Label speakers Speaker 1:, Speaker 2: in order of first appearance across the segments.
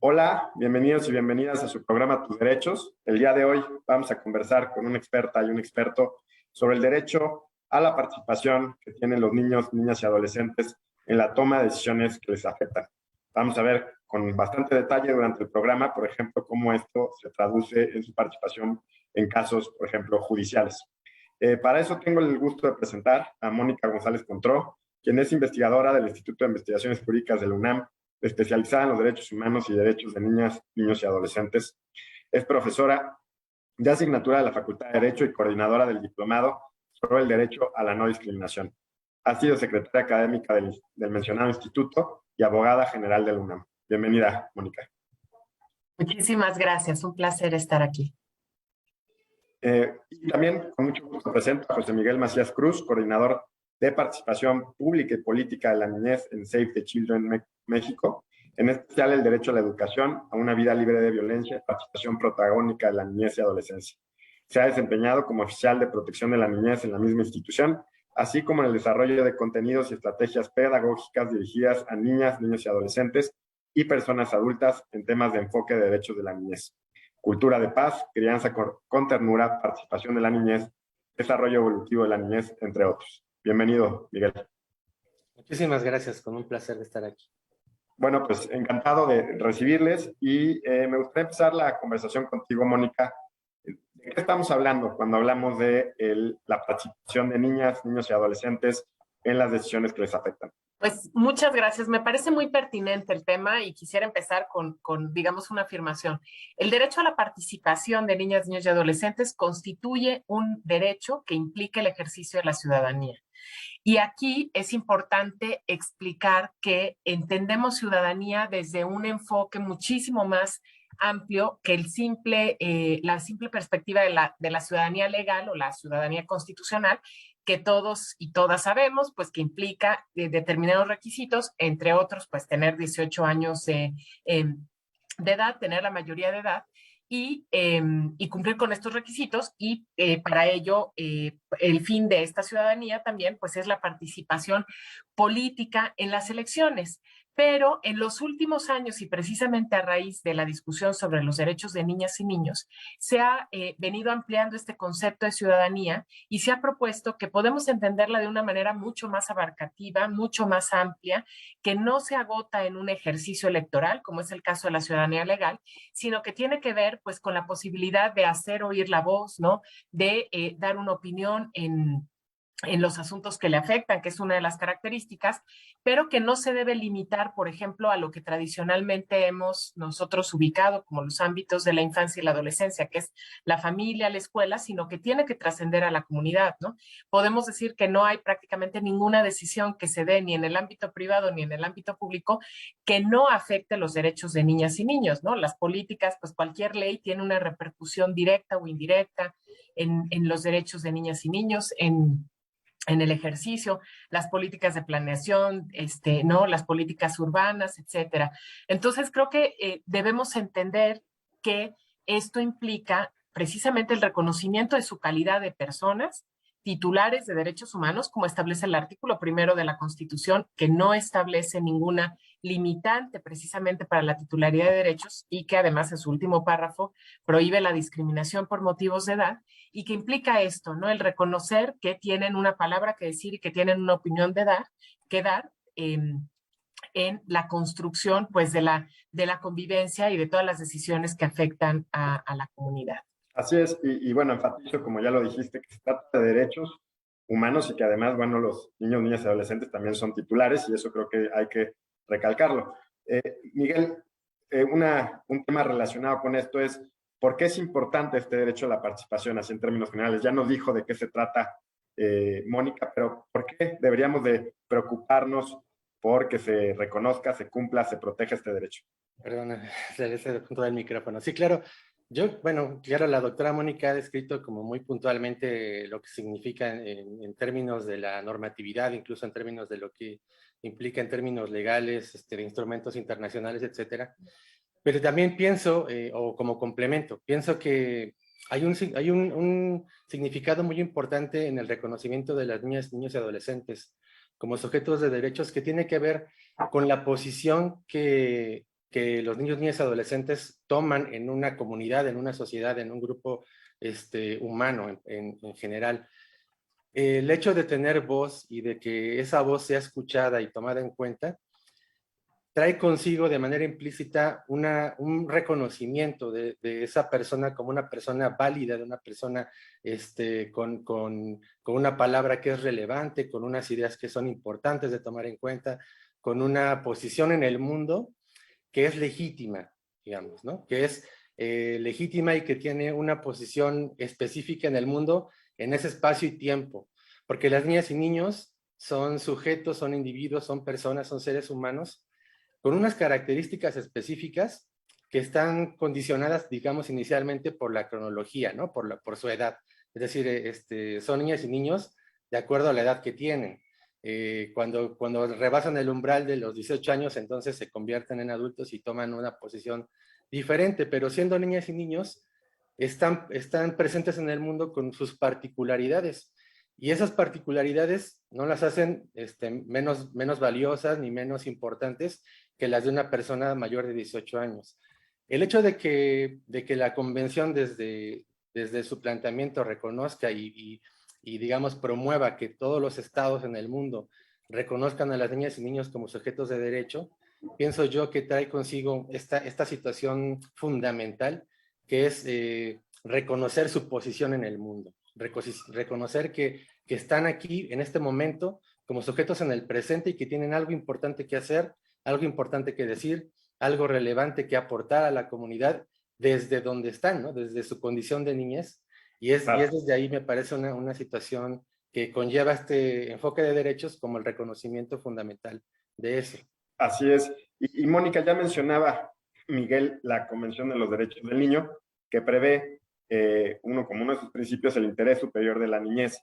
Speaker 1: Hola, bienvenidos y bienvenidas a su programa Tus Derechos. El día de hoy vamos a conversar con una experta y un experto sobre el derecho a la participación que tienen los niños, niñas y adolescentes en la toma de decisiones que les afectan. Vamos a ver con bastante detalle durante el programa, por ejemplo, cómo esto se traduce en su participación en casos, por ejemplo, judiciales. Para eso tengo el gusto de presentar a Mónica González Contró, quien es investigadora del Instituto de Investigaciones Jurídicas de la UNAM, especializada en los derechos humanos y derechos de niñas, niños y adolescentes. Es profesora de asignatura de la Facultad de Derecho y coordinadora del diplomado sobre el derecho a la no discriminación. Ha sido secretaria académica del mencionado instituto y abogada general de la UNAM. Bienvenida, Mónica.
Speaker 2: Muchísimas gracias, un placer estar aquí.
Speaker 1: Y también con mucho gusto presento a José Miguel Macías Cruz, coordinador de participación pública y política de la niñez en Save the Children México, en especial el derecho a la educación, a una vida libre de violencia y participación protagónica de la niñez y adolescencia. Se ha desempeñado como oficial de protección de la niñez en la misma institución, así como en el desarrollo de contenidos y estrategias pedagógicas dirigidas a niñas, niños y adolescentes y personas adultas en temas de enfoque de derechos de la niñez. Cultura de paz, crianza con ternura, participación de la niñez, desarrollo evolutivo de la niñez, entre otros. Bienvenido, Miguel.
Speaker 3: Muchísimas gracias, con un placer de estar aquí.
Speaker 1: Bueno, pues encantado de recibirles y me gustaría empezar la conversación contigo, Mónica. ¿De qué estamos hablando cuando hablamos de la participación de niñas, niños y adolescentes en las decisiones que les afectan?
Speaker 2: Pues muchas gracias. Me parece muy pertinente el tema y quisiera empezar con, digamos, una afirmación. El derecho a la participación de niñas, niños y adolescentes constituye un derecho que implica el ejercicio de la ciudadanía. Y aquí es importante explicar que entendemos ciudadanía desde un enfoque muchísimo más amplio que la simple perspectiva de la ciudadanía legal o la ciudadanía constitucional, que todos y todas sabemos, pues que implica determinados requisitos, entre otros, pues tener 18 años de edad, tener la mayoría de edad, y cumplir con estos requisitos y para ello el fin de esta ciudadanía también pues es la participación política en las elecciones. Pero en los últimos años y precisamente a raíz de la discusión sobre los derechos de niñas y niños, se ha venido ampliando este concepto de ciudadanía y se ha propuesto que podemos entenderla de una manera mucho más abarcativa, mucho más amplia, que no se agota en un ejercicio electoral, como es el caso de la ciudadanía legal, sino que tiene que ver pues con la posibilidad de hacer oír la voz, ¿no? De dar una opinión en los asuntos que le afectan, que es una de las características, pero que no se debe limitar, por ejemplo, a lo que tradicionalmente hemos nosotros ubicado como los ámbitos de la infancia y la adolescencia, que es la familia, la escuela, sino que tiene que trascender a la comunidad, ¿no? Podemos decir que no hay prácticamente ninguna decisión que se dé ni en el ámbito privado ni en el ámbito público que no afecte los derechos de niñas y niños, ¿no? Las políticas, pues cualquier ley tiene una repercusión directa o indirecta en los derechos de niñas y niños, en el ejercicio, las políticas de planeación, ¿no? Las políticas urbanas, etcétera. Entonces, creo que debemos entender que esto implica precisamente el reconocimiento de su calidad de personas titulares de derechos humanos, como establece el artículo primero de la Constitución, que no establece ninguna limitante precisamente para la titularidad de derechos y que además en su último párrafo prohíbe la discriminación por motivos de edad y que implica esto, ¿no? El reconocer que tienen una palabra que decir y que tienen una opinión que dar en la construcción pues de la convivencia y de todas las decisiones que afectan a la comunidad.
Speaker 1: Así es, y bueno, enfatizo, como ya lo dijiste, que se trata de derechos humanos y que además, bueno, los niños, niñas y adolescentes también son titulares y eso creo que hay que recalcarlo. Miguel, un tema relacionado con esto es, ¿por qué es importante este derecho a la participación, así en términos generales? Ya nos dijo de qué se trata Mónica, pero ¿por qué deberíamos de preocuparnos por que se reconozca, se cumpla, se proteja este derecho?
Speaker 3: Perdón, se punto del micrófono. Sí, claro. Bueno, claro, la doctora Mónica ha descrito como muy puntualmente lo que significa en términos de la normatividad, incluso en términos de lo que implica en términos legales, de instrumentos internacionales, etcétera. Pero también pienso, o como complemento, pienso que hay un significado muy importante en el reconocimiento de las niñas, niños y adolescentes como sujetos de derechos que tiene que ver con la posición que los niños, niñas y adolescentes toman en una comunidad, en una sociedad, en un grupo humano en general. El hecho de tener voz y de que esa voz sea escuchada y tomada en cuenta, trae consigo de manera implícita un reconocimiento de esa persona como una persona válida, de una persona con una palabra que es relevante, con unas ideas que son importantes de tomar en cuenta, con una posición en el mundo que es legítima, digamos, ¿no? Que es legítima y que tiene una posición específica en el mundo, en ese espacio y tiempo. Porque las niñas y niños son sujetos, son individuos, son personas, son seres humanos, con unas características específicas que están condicionadas, digamos, inicialmente por la cronología, ¿no? Por su edad. Es decir, son niñas y niños de acuerdo a la edad que tienen. Cuando rebasan el umbral de los 18 años, entonces se convierten en adultos y toman una posición diferente, pero siendo niñas y niños, están presentes en el mundo con sus particularidades. Y esas particularidades no las hacen menos valiosas ni menos importantes que las de una persona mayor de 18 años. El hecho de que la convención desde su planteamiento reconozca y digamos promueva que todos los estados en el mundo reconozcan a las niñas y niños como sujetos de derecho, pienso yo que trae consigo esta situación fundamental que es reconocer su posición en el mundo, reconocer que están aquí en este momento como sujetos en el presente y que tienen algo importante que hacer, algo importante que decir, algo relevante que aportar a la comunidad desde donde están, ¿no? Desde su condición de niñez. Y es desde ahí, me parece, una situación que conlleva este enfoque de derechos como el reconocimiento fundamental de eso.
Speaker 1: Así es. Y Mónica, ya mencionaba Miguel la Convención de los Derechos del Niño, que prevé como uno de sus principios el interés superior de la niñez.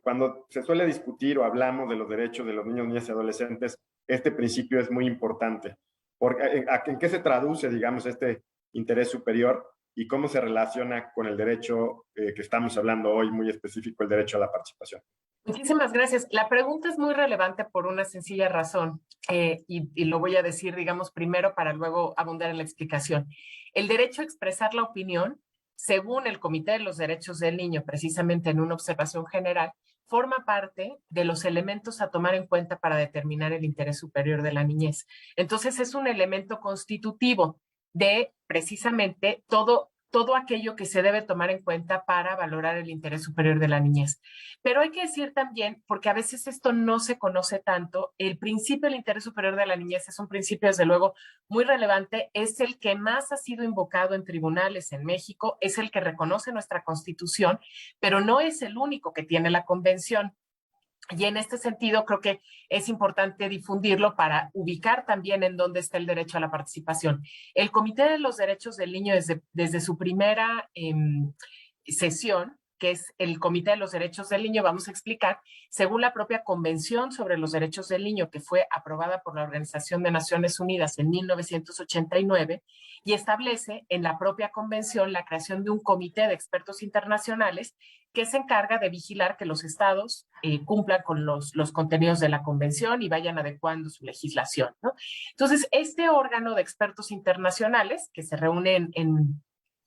Speaker 1: Cuando se suele discutir o hablamos de los derechos de los niños, niñas y adolescentes, este principio es muy importante. Porque, ¿en qué se traduce, digamos, este interés superior y cómo se relaciona con el derecho que estamos hablando hoy, muy específico, el derecho a la participación?
Speaker 2: Muchísimas gracias. La pregunta es muy relevante por una sencilla razón, y lo voy a decir, digamos, primero para luego abundar en la explicación. El derecho a expresar la opinión, según el Comité de los Derechos del Niño, precisamente en una observación general, forma parte de los elementos a tomar en cuenta para determinar el interés superior de la niñez. Entonces, es un elemento constitutivo de precisamente todo aquello que se debe tomar en cuenta para valorar el interés superior de la niñez. Pero hay que decir también, porque a veces esto no se conoce tanto, el principio del interés superior de la niñez es un principio, desde luego, muy relevante, es el que más ha sido invocado en tribunales en México, es el que reconoce nuestra Constitución, pero no es el único que tiene la Convención. Y en este sentido, creo que es importante difundirlo para ubicar también en dónde está el derecho a la participación. El Comité de los Derechos del Niño, desde su primera sesión, que es el Comité de los Derechos del Niño, vamos a explicar, según la propia Convención sobre los Derechos del Niño, que fue aprobada por la Organización de Naciones Unidas en 1989, y establece en la propia Convención la creación de un comité de expertos internacionales que se encarga de vigilar que los estados cumplan con los contenidos de la convención y vayan adecuando su legislación, ¿no? Entonces, este órgano de expertos internacionales que se reúne en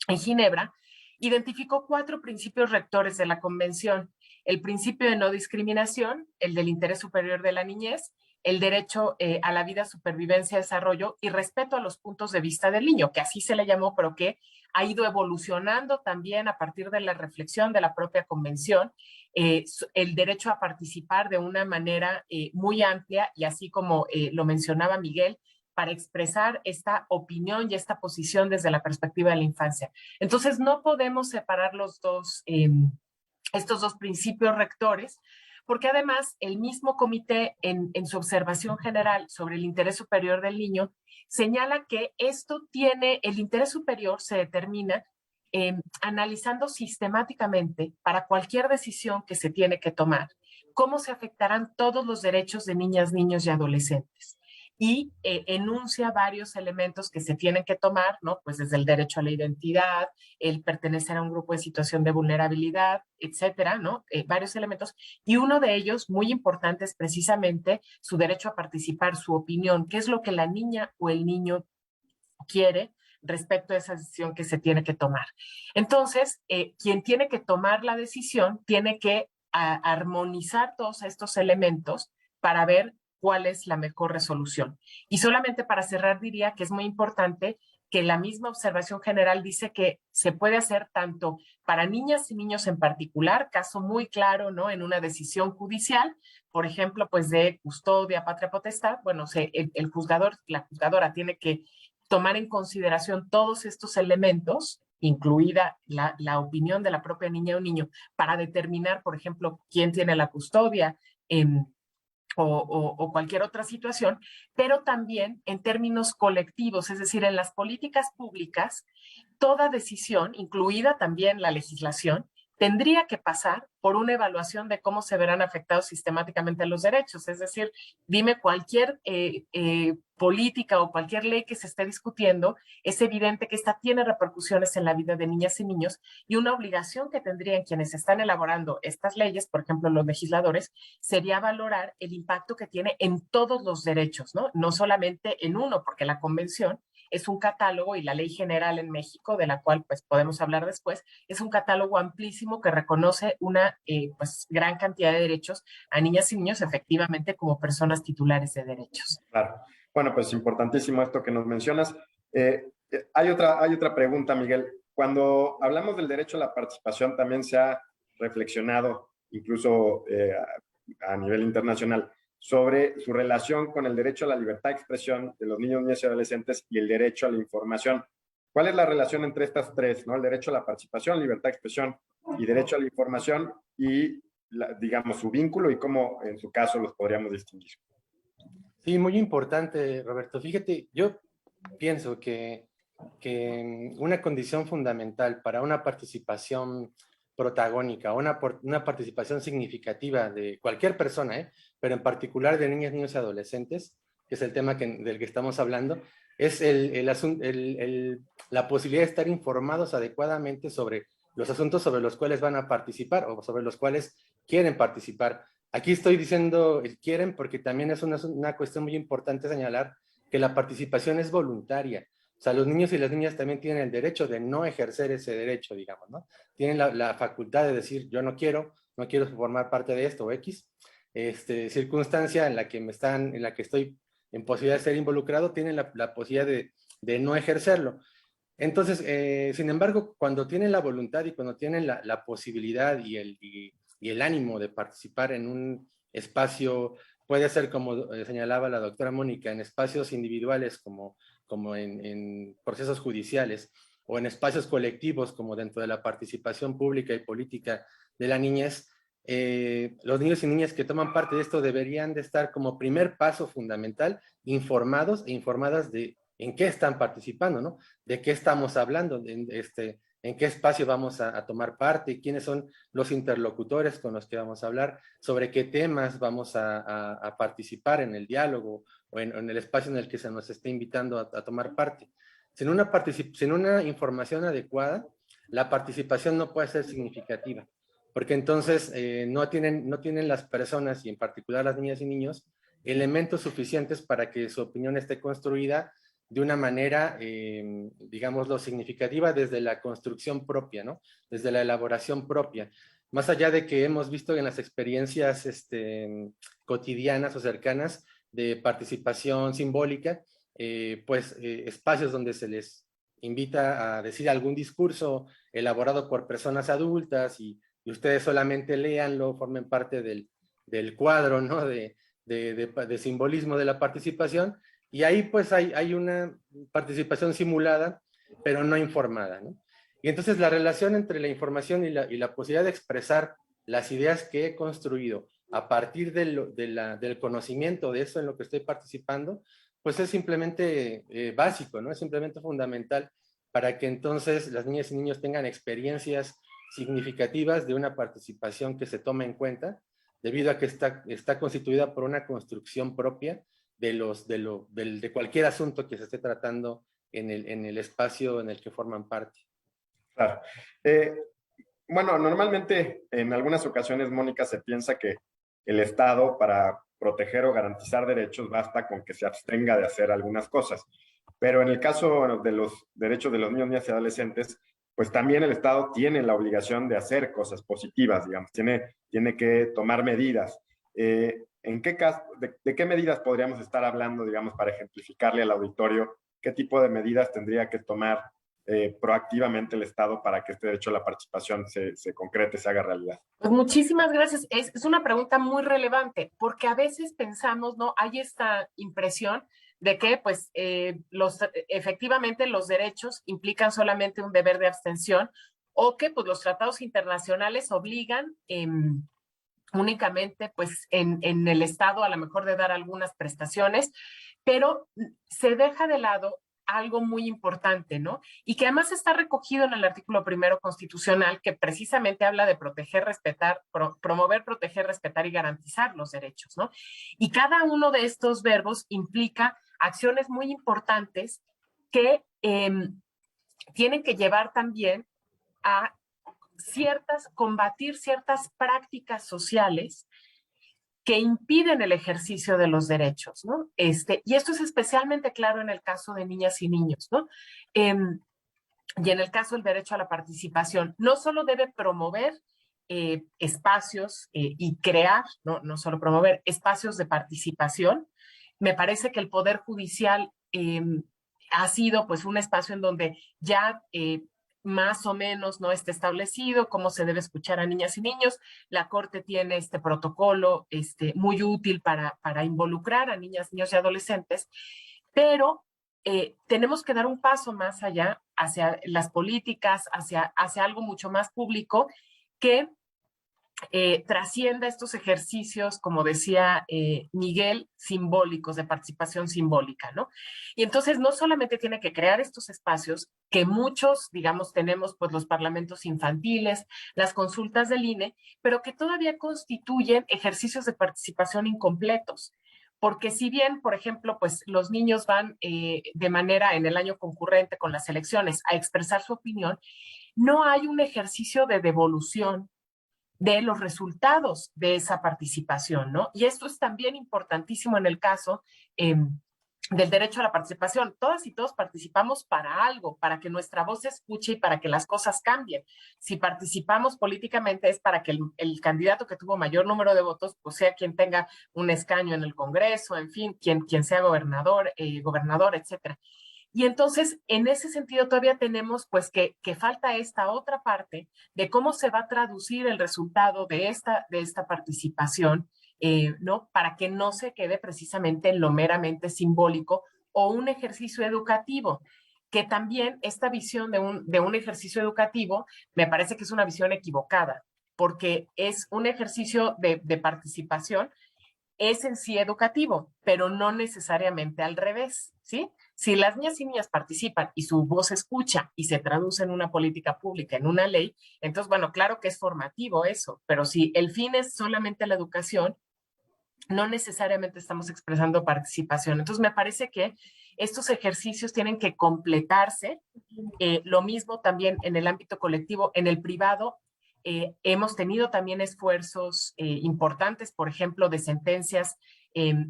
Speaker 2: Ginebra identificó 4 principios rectores de la convención: el principio de no discriminación, el del interés superior de la niñez, el derecho a la vida, supervivencia, desarrollo y respeto a los puntos de vista del niño, que así se le llamó, pero que ha ido evolucionando también a partir de la reflexión de la propia convención, el derecho a participar de una manera muy amplia y así como lo mencionaba Miguel, para expresar esta opinión y esta posición desde la perspectiva de la infancia. Entonces, no podemos separar estos dos principios rectores, porque además el mismo comité en su observación general sobre el interés superior del niño señala que el interés superior se determina analizando sistemáticamente para cualquier decisión que se tiene que tomar, cómo se afectarán todos los derechos de niñas, niños y adolescentes. Y enuncia varios elementos que se tienen que tomar, ¿no? Pues desde el derecho a la identidad, el pertenecer a un grupo en situación de vulnerabilidad, etcétera, ¿no? Varios elementos. Y uno de ellos, muy importante, es precisamente su derecho a participar, su opinión, qué es lo que la niña o el niño quiere respecto a esa decisión que se tiene que tomar. Entonces, quien tiene que tomar la decisión tiene que armonizar todos estos elementos para ver cuál es la mejor resolución. Y solamente para cerrar diría que es muy importante que la misma observación general dice que se puede hacer tanto para niñas y niños en particular, caso muy claro, ¿no? En una decisión judicial, por ejemplo, pues de custodia, patria potestad, bueno, el juzgador, la juzgadora tiene que tomar en consideración todos estos elementos, incluida la opinión de la propia niña o niño, para determinar, por ejemplo, quién tiene la custodia o cualquier otra situación, pero también en términos colectivos, es decir, en las políticas públicas, toda decisión, incluida también la legislación, tendría que pasar por una evaluación de cómo se verán afectados sistemáticamente los derechos. Es decir, dime cualquier política o cualquier ley que se esté discutiendo, es evidente que esta tiene repercusiones en la vida de niñas y niños y una obligación que tendrían quienes están elaborando estas leyes, por ejemplo, los legisladores, sería valorar el impacto que tiene en todos los derechos, ¿no? No solamente en uno, porque la convención es un catálogo y la ley general en México, de la cual pues podemos hablar después, es un catálogo amplísimo que reconoce una pues gran cantidad de derechos a niñas y niños efectivamente como personas titulares de derechos.
Speaker 1: Claro. Bueno, pues importantísimo esto que nos mencionas. Hay otra pregunta, Miguel. Cuando hablamos del derecho a la participación, también se ha reflexionado, incluso a nivel internacional, sobre su relación con el derecho a la libertad de expresión de los niños, niñas y adolescentes y el derecho a la información. ¿Cuál es la relación entre estas tres, ¿no? El derecho a la participación, libertad de expresión y derecho a la información y, digamos, su vínculo y cómo, en su caso, los podríamos distinguir?
Speaker 3: Sí, muy importante, Roberto. Fíjate, yo pienso que una condición fundamental para una participación protagónica, una participación significativa de cualquier persona, pero en particular de niñas, niños y adolescentes, que es el tema del que estamos hablando, es la posibilidad de estar informados adecuadamente sobre los asuntos sobre los cuales van a participar o sobre los cuales quieren participar. Aquí estoy diciendo el quieren porque también es una cuestión muy importante señalar que la participación es voluntaria. O sea, los niños y las niñas también tienen el derecho de no ejercer ese derecho, digamos, ¿no? Tienen la facultad de decir, yo no quiero formar parte de esto o X, circunstancia en la que estoy en posibilidad de ser involucrado, tienen la posibilidad de no ejercerlo. Entonces, sin embargo, cuando tienen la voluntad y cuando tienen la posibilidad y el ánimo de participar en un espacio, puede ser como señalaba la doctora Mónica, en espacios individuales como en procesos judiciales o en espacios colectivos como dentro de la participación pública y política de la niñez, los niños y niñas que toman parte de esto deberían de estar como primer paso fundamental informados e informadas de en qué están participando, ¿no? De qué estamos hablando, en qué espacio vamos a tomar parte, quiénes son los interlocutores con los que vamos a hablar, sobre qué temas vamos a participar en el diálogo o en el espacio en el que se nos esté invitando a tomar parte. Sin una información adecuada, la participación no puede ser significativa, porque entonces no tienen las personas, y en particular las niñas y niños, elementos suficientes para que su opinión esté construida de una manera, digámoslo, significativa desde la construcción propia, ¿no? Desde la elaboración propia. Más allá de que hemos visto en las experiencias cotidianas o cercanas de participación simbólica, espacios donde se les invita a decir algún discurso elaborado por personas adultas y ustedes solamente léanlo, formen parte del cuadro, ¿no? de simbolismo de la participación, y ahí pues hay una participación simulada, pero no informada, ¿no? Y entonces la relación entre la información y la posibilidad de expresar las ideas que he construido a partir del conocimiento de eso en lo que estoy participando, pues es simplemente básico, ¿no? Es simplemente fundamental para que entonces las niñas y niños tengan experiencias significativas de una participación que se tome en cuenta, debido a que está constituida por una construcción propia de cualquier asunto que se esté tratando en el espacio en el que forman parte.
Speaker 1: Claro. Bueno, normalmente en algunas ocasiones, Mónica, se piensa que el Estado, para proteger o garantizar derechos, basta con que se abstenga de hacer algunas cosas. Pero en el caso de los derechos de los niños, niñas y adolescentes, pues también el Estado tiene la obligación de hacer cosas positivas, digamos, tiene que tomar medidas. ¿En qué caso, de qué medidas podríamos estar hablando, digamos, para ejemplificarle al auditorio qué tipo de medidas tendría que tomar proactivamente el Estado para que este derecho a la participación se concrete, se haga realidad?
Speaker 2: Pues muchísimas gracias. Es una pregunta muy relevante porque a veces pensamos, ¿no? Hay esta impresión de que, pues, efectivamente los derechos implican solamente un deber de abstención o que, pues, los tratados internacionales obligan únicamente, pues, en el Estado a lo mejor de dar algunas prestaciones, pero se deja de lado algo muy importante, ¿no? Y que además está recogido en el artículo 1 constitucional, que precisamente habla de proteger, respetar, promover, proteger, respetar y garantizar los derechos, ¿no? Y cada uno de estos verbos implica acciones muy importantes que tienen que llevar también a combatir ciertas prácticas sociales que impiden el ejercicio de los derechos, ¿no? Y esto es especialmente claro en el caso de niñas y niños, ¿no? Y en el caso del derecho a la participación, no solo debe promover espacios y crear, no solo promover espacios de participación. Me parece que el Poder Judicial ha sido pues un espacio en donde ya más o menos no está establecido cómo se debe escuchar a niñas y niños. La Corte tiene este protocolo muy útil para involucrar a niñas, niños y adolescentes, pero tenemos que dar un paso más allá hacia las políticas, hacia algo mucho más público que trascienda estos ejercicios, como decía Miguel, simbólicos, de participación simbólica, ¿no? Y entonces no solamente tiene que crear estos espacios, que muchos, digamos, tenemos pues los parlamentos infantiles, las consultas del INE, pero que todavía constituyen ejercicios de participación incompletos. Porque si bien, por ejemplo, pues los niños van de manera en el año concurrente con las elecciones a expresar su opinión, no hay un ejercicio de devolución de los resultados de esa participación, ¿no? Y esto es también importantísimo en el caso del derecho a la participación. Todas y todos participamos para algo, para que nuestra voz se escuche y para que las cosas cambien. Si participamos políticamente es para que el candidato que tuvo mayor número de votos, pues sea quien tenga un escaño en el Congreso, en fin, quien sea gobernador, etcétera. Y entonces, en ese sentido, todavía tenemos pues que falta esta otra parte de cómo se va a traducir el resultado de esta participación, ¿no? Para que no se quede precisamente en lo meramente simbólico o un ejercicio educativo, que también esta visión de un ejercicio educativo me parece que es una visión equivocada, porque es un ejercicio de participación, es en sí educativo, pero no necesariamente al revés, ¿sí? Si las niñas y niñas participan y su voz se escucha y se traduce en una política pública, en una ley, entonces, bueno, claro que es formativo eso, pero si el fin es solamente la educación, no necesariamente estamos expresando participación. Entonces, me parece que estos ejercicios tienen que completarse. Lo mismo también en el ámbito colectivo, en el privado. Hemos tenido también esfuerzos importantes, por ejemplo, de sentencias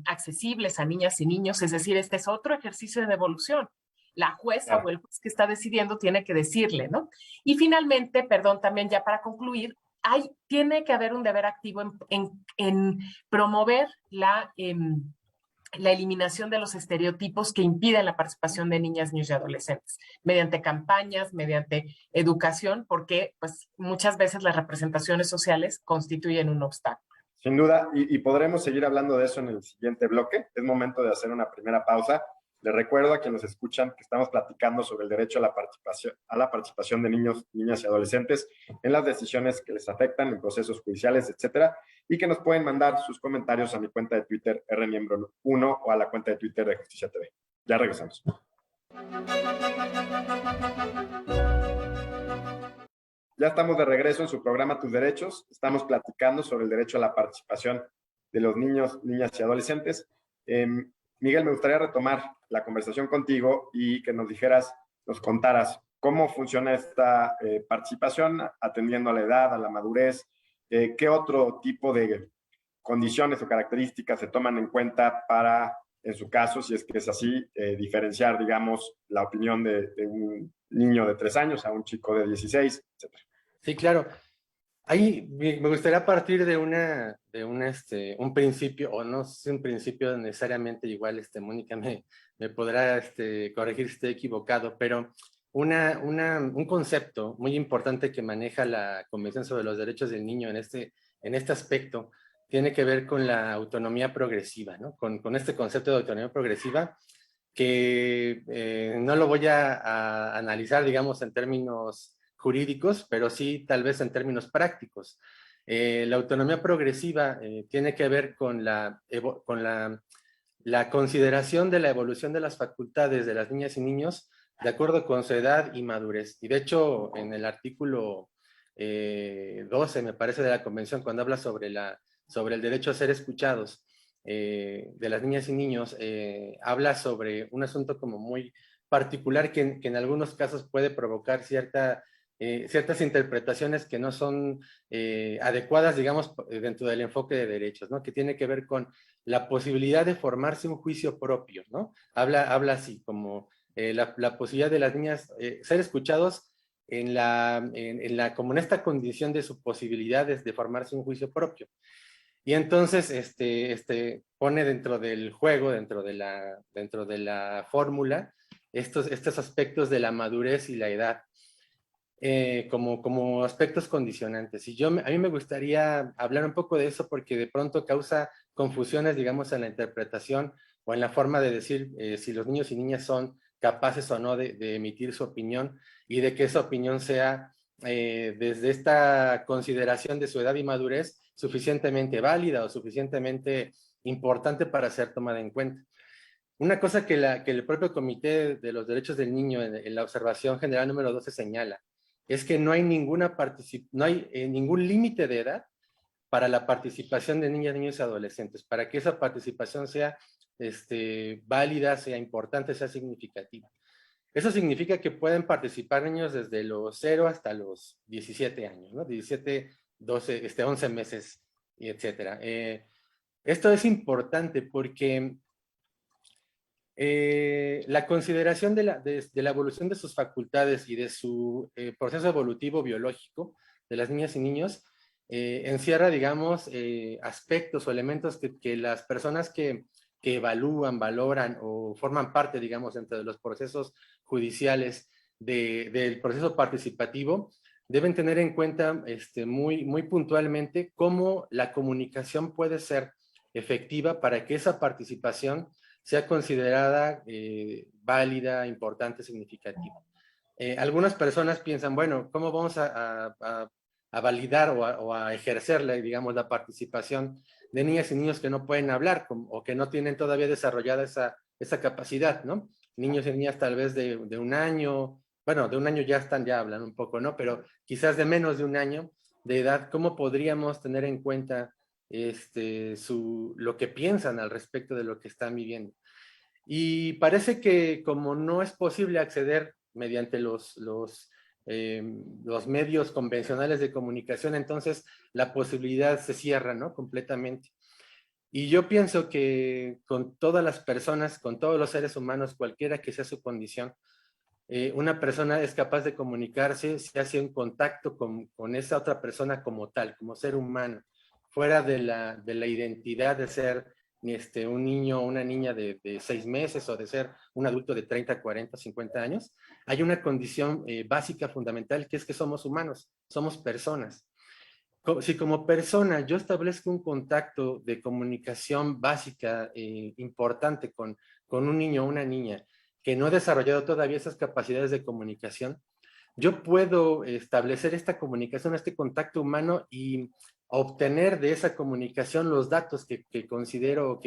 Speaker 2: accesibles a niñas y niños, es decir, este es otro ejercicio de devolución. La jueza o el juez que está decidiendo tiene que decirle, ¿no? Y finalmente, perdón, también ya para concluir, tiene que haber un deber activo en promover la eliminación de los estereotipos que impiden la participación de niñas, niños y adolescentes, mediante campañas, mediante educación, porque pues muchas veces las representaciones sociales constituyen un obstáculo.
Speaker 1: Sin duda, y podremos seguir hablando de eso en el siguiente bloque. Es momento de hacer una primera pausa. Les recuerdo a quienes nos escuchan que estamos platicando sobre el derecho a la participación de niños, niñas y adolescentes en las decisiones que les afectan, en procesos judiciales, etcétera, y que nos pueden mandar sus comentarios a mi cuenta de Twitter, rmiembro1, o a la cuenta de Twitter de Justicia TV. Ya regresamos. Ya estamos de regreso en su programa Tus Derechos. Estamos platicando sobre el derecho a la participación de los niños, niñas y adolescentes. Miguel, me gustaría retomar la conversación contigo y que nos dijeras, nos contaras cómo funciona esta participación atendiendo a la edad, a la madurez, qué otro tipo de condiciones o características se toman en cuenta para, en su caso, si es que es así, diferenciar, digamos, la opinión de un niño de 3 años a un chico de 16, etc.
Speaker 3: Sí, claro. Ahí me gustaría partir de un principio, o no sé si un principio necesariamente igual, Mónica me podrá corregir si estoy equivocado, pero un concepto muy importante que maneja la Convención sobre los Derechos del Niño en este aspecto tiene que ver con la autonomía progresiva, ¿no? Con este concepto de autonomía progresiva que no lo voy a analizar, digamos, en términos jurídicos, pero sí tal vez en términos prácticos. La autonomía progresiva tiene que ver con la consideración de la evolución de las facultades de las niñas y niños de acuerdo con su edad y madurez. Y de hecho, en el artículo 12, me parece, de la Convención, cuando habla sobre el derecho a ser escuchados de las niñas y niños, habla sobre un asunto como muy particular que en algunos casos puede provocar ciertas interpretaciones que no son adecuadas, digamos, dentro del enfoque de derechos, ¿no? Que tiene que ver con la posibilidad de formarse un juicio propio, ¿no? Habla así, como la posibilidad de las niñas ser escuchados como en esta condición de su posibilidad de formarse un juicio propio. Y entonces pone dentro del juego, dentro de la fórmula, estos aspectos de la madurez y la edad como aspectos condicionantes. Y a mí me gustaría hablar un poco de eso porque de pronto causa confusiones, digamos, en la interpretación o en la forma de decir si los niños y niñas son capaces o no de emitir su opinión y de que esa opinión sea desde esta consideración de su edad y madurez suficientemente válida o suficientemente importante para ser tomada en cuenta. Una cosa que el propio Comité de los Derechos del Niño en la observación general número 12 señala es que no hay ningún límite de edad para la participación de niñas, niños y adolescentes, para que esa participación sea válida, sea importante, sea significativa. Eso significa que pueden participar niños desde los 0 hasta los 17 años, ¿no? 17, 12, 11 meses, etcétera. Esto es importante porque la consideración de la evolución de sus facultades y de su proceso evolutivo biológico de las niñas y niños encierra, digamos, aspectos o elementos que las personas que evalúan, valoran o forman parte, digamos, dentro de los procesos judiciales del proceso participativo, deben tener en cuenta muy, muy puntualmente cómo la comunicación puede ser efectiva para que esa participación sea considerada válida, importante, significativa. Algunas personas piensan, bueno, ¿cómo vamos a validar o a ejercer, digamos, la participación de niñas y niños que no pueden hablar o que no tienen todavía desarrollada esa capacidad, ¿no? Niños y niñas tal vez de 1 año, bueno, de 1 año ya hablan un poco, ¿no? Pero quizás de menos de 1 año de edad, ¿cómo podríamos tener en cuenta lo que piensan al respecto de lo que están viviendo? Y parece que como no es posible acceder mediante los medios convencionales de comunicación, entonces la posibilidad se cierra, ¿no? Completamente. Y yo pienso que con todas las personas, con todos los seres humanos, cualquiera que sea su condición, una persona es capaz de comunicarse si hace un contacto con esa otra persona como tal, como ser humano, fuera de la identidad de ser un niño o una niña de 6 meses o de ser un adulto de 30, 40, 50 años. Hay una condición básica, fundamental, que es que somos humanos, somos personas. Si como persona yo establezco un contacto de comunicación básica importante con un niño o una niña que no ha desarrollado todavía esas capacidades de comunicación, yo puedo establecer esta comunicación, este contacto humano y obtener de esa comunicación los datos que considero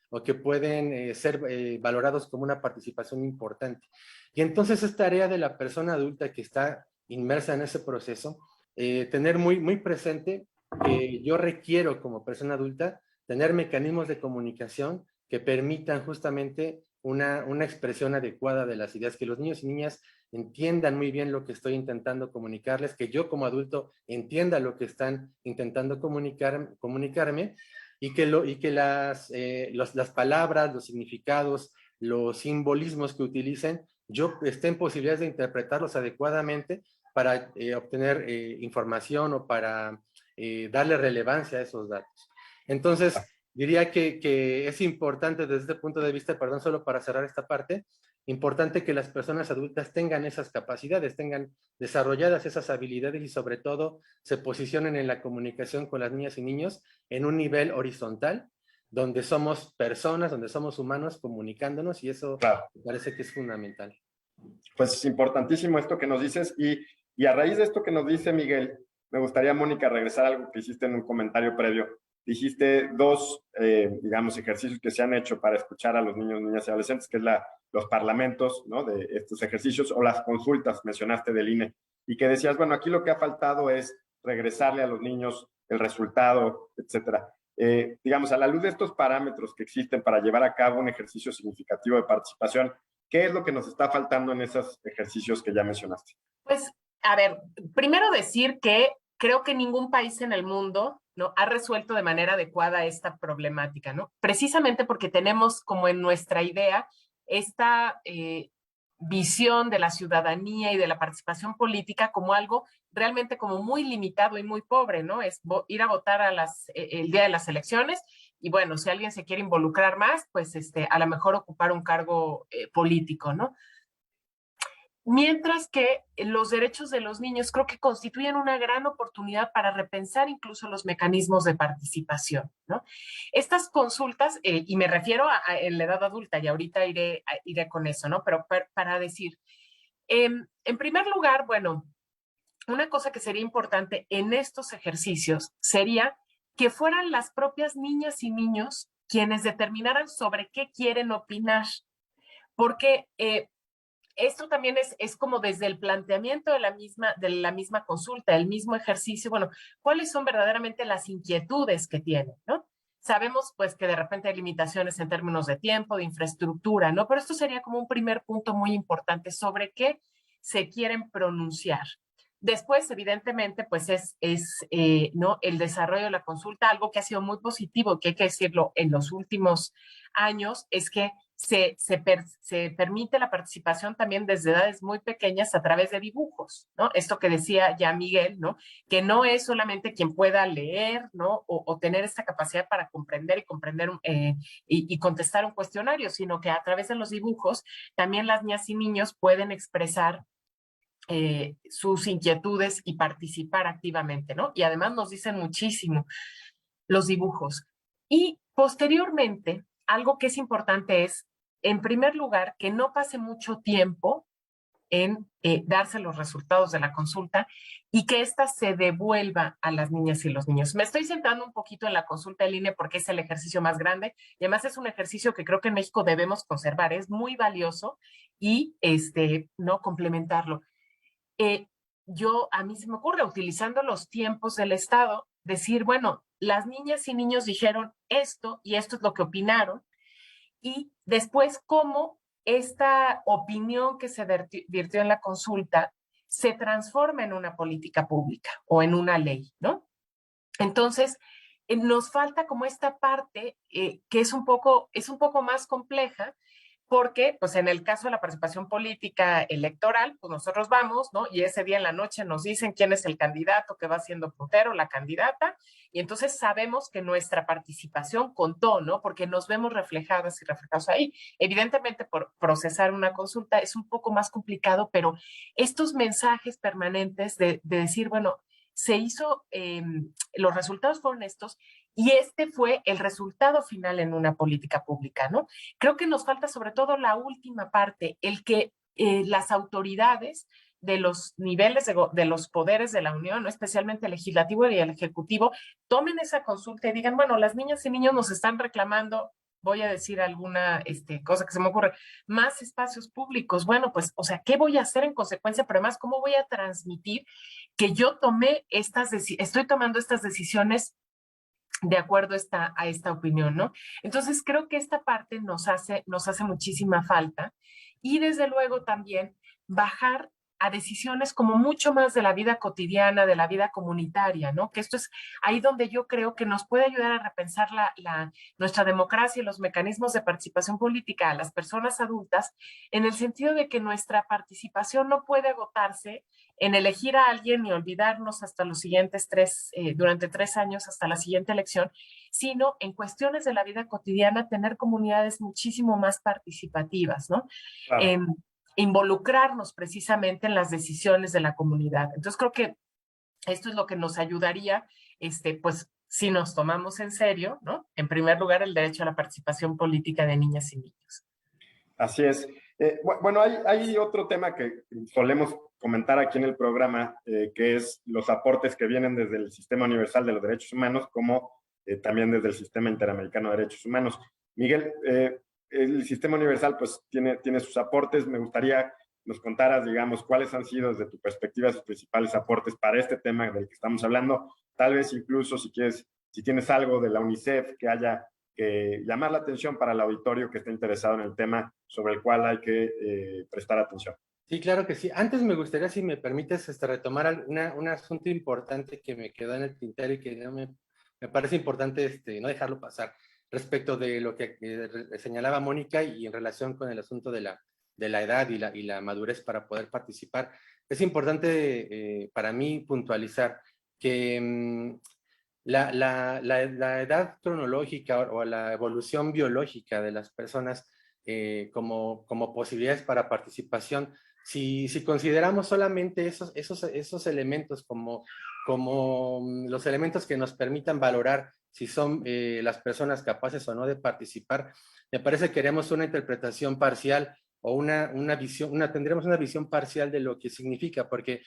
Speaker 3: o que pueden ser valorados como una participación importante. Y entonces es tarea de la persona adulta que está inmersa en ese proceso, tener muy presente que yo requiero como persona adulta tener mecanismos de comunicación que permitan justamente una expresión adecuada de las ideas, que los niños y niñas entiendan muy bien lo que estoy intentando comunicarles, que yo como adulto entienda lo que están intentando comunicarme, y que las palabras, los significados, los simbolismos que utilicen, yo esté en posibilidades de interpretarlos adecuadamente para obtener información o para darle relevancia a esos datos. Entonces, diría que es importante desde este punto de vista, perdón, solo para cerrar esta parte, importante que las personas adultas tengan esas capacidades, tengan desarrolladas esas habilidades y sobre todo se posicionen en la comunicación con las niñas y niños en un nivel horizontal, donde somos personas, donde somos humanos comunicándonos, y eso me parece que es fundamental.
Speaker 1: Pues es importantísimo esto que nos dices, y a raíz de esto que nos dice Miguel, me gustaría, Mónica, regresar a algo que hiciste en un comentario previo. Dijiste dos, digamos, ejercicios que se han hecho para escuchar a los niños, niñas y adolescentes, que es los parlamentos, ¿no?, de estos ejercicios, o las consultas, mencionaste del INE, y que decías, bueno, aquí lo que ha faltado es regresarle a los niños el resultado, etcétera. Digamos, a la luz de estos parámetros que existen para llevar a cabo un ejercicio significativo de participación, ¿qué es lo que nos está faltando en esos ejercicios que ya mencionaste?
Speaker 2: Pues, a ver, primero decir que creo que ningún país en el mundo, ¿no?, ha resuelto de manera adecuada esta problemática, ¿no? Precisamente porque tenemos como en nuestra idea esta visión de la ciudadanía y de la participación política como algo realmente como muy limitado y muy pobre, ¿no? Es ir a votar el día de las elecciones y bueno, si alguien se quiere involucrar más, pues a lo mejor ocupar un cargo político, ¿no? Mientras que los derechos de los niños creo que constituyen una gran oportunidad para repensar incluso los mecanismos de participación, ¿no? Estas consultas, y me refiero a la edad adulta, y ahorita iré con eso, ¿no? Pero para decir, en primer lugar, bueno, una cosa que sería importante en estos ejercicios sería que fueran las propias niñas y niños quienes determinaran sobre qué quieren opinar, porque esto también es como desde el planteamiento de la misma consulta, el mismo ejercicio, bueno, cuáles son verdaderamente las inquietudes que tienen, ¿no? Sabemos pues que de repente hay limitaciones en términos de tiempo, de infraestructura, ¿no? Pero esto sería como un primer punto muy importante sobre qué se quieren pronunciar. Después, evidentemente, pues ¿no?, el desarrollo de la consulta, algo que ha sido muy positivo, que hay que decirlo, en los últimos años, es que se permite la participación también desde edades muy pequeñas a través de dibujos, ¿no? Esto que decía ya Miguel, ¿no? Que no es solamente quien pueda leer, ¿no? O tener esta capacidad para comprender y contestar un cuestionario, sino que a través de los dibujos también las niñas y niños pueden expresar sus inquietudes y participar activamente, ¿no? Y además nos dicen muchísimo los dibujos. Y posteriormente, algo que es importante es, en primer lugar, que no pase mucho tiempo en darse los resultados de la consulta y que ésta se devuelva a las niñas y los niños. Me estoy centrando un poquito en la consulta en línea porque es el ejercicio más grande y además es un ejercicio que creo que en México debemos conservar, es muy valioso y no complementarlo. A mí se me ocurre, utilizando los tiempos del Estado, decir, bueno, las niñas y niños dijeron esto y esto es lo que opinaron, y después cómo esta opinión que se virtió en la consulta se transforma en una política pública o en una ley, ¿no? Entonces, nos falta como esta parte que es un poco más compleja, porque pues en el caso de la participación política electoral, pues nosotros vamos, ¿no? Y ese día en la noche nos dicen quién es el candidato que va siendo puntero, la candidata, y entonces sabemos que nuestra participación contó, ¿no? Porque nos vemos reflejadas y reflejados ahí. Evidentemente, por procesar una consulta es un poco más complicado, pero estos mensajes permanentes de decir, bueno, se hizo, los resultados fueron estos, y este fue el resultado final en una política pública, ¿no? Creo que nos falta sobre todo la última parte, el que las autoridades de los niveles de los poderes de la Unión, ¿no?, especialmente el legislativo y el ejecutivo, tomen esa consulta y digan, bueno, las niñas y niños nos están reclamando voy a decir alguna cosa que se me ocurre, más espacios públicos. Bueno, pues, o sea, ¿qué voy a hacer en consecuencia? Pero además, ¿cómo voy a transmitir que yo estoy tomando estas decisiones de acuerdo a esta opinión, ¿no? Entonces, creo que esta parte nos hace muchísima falta y desde luego también bajar a decisiones como mucho más de la vida cotidiana, de la vida comunitaria, ¿no? Que esto es ahí donde yo creo que nos puede ayudar a repensar nuestra democracia y los mecanismos de participación política a las personas adultas, en el sentido de que nuestra participación no puede agotarse en elegir a alguien y olvidarnos hasta los siguientes durante 3 años hasta la siguiente elección, sino en cuestiones de la vida cotidiana tener comunidades muchísimo más participativas, ¿no?
Speaker 1: Claro.
Speaker 2: Involucrarnos precisamente en las decisiones de la comunidad. Entonces creo que esto es lo que nos ayudaría, pues si nos tomamos en serio, ¿no? En primer lugar, el derecho a la participación política de niñas y niños.
Speaker 1: Así es. Bueno, hay otro tema que solemos comentar aquí en el programa, que es los aportes que vienen desde el Sistema Universal de los Derechos Humanos, como también desde el Sistema Interamericano de Derechos Humanos. Miguel, el Sistema Universal pues tiene sus aportes. Me gustaría nos contaras, digamos, cuáles han sido desde tu perspectiva sus principales aportes para este tema del que estamos hablando. Tal vez incluso si tienes algo de la UNICEF que haya llamar la atención para el auditorio que esté interesado en el tema sobre el cual hay que prestar atención.
Speaker 3: Sí, claro que sí. Antes me gustaría, si me permites, retomar un asunto importante que me quedó en el tintero y que no me parece importante no dejarlo pasar respecto de lo que señalaba Mónica y en relación con el asunto de la edad y la madurez para poder participar. Es importante para mí puntualizar que la edad cronológica o la evolución biológica de las personas como posibilidades para participación, si consideramos solamente esos elementos como los elementos que nos permitan valorar si son las personas capaces o no de participar, me parece que queremos una interpretación parcial o tendremos una visión parcial de lo que significa, porque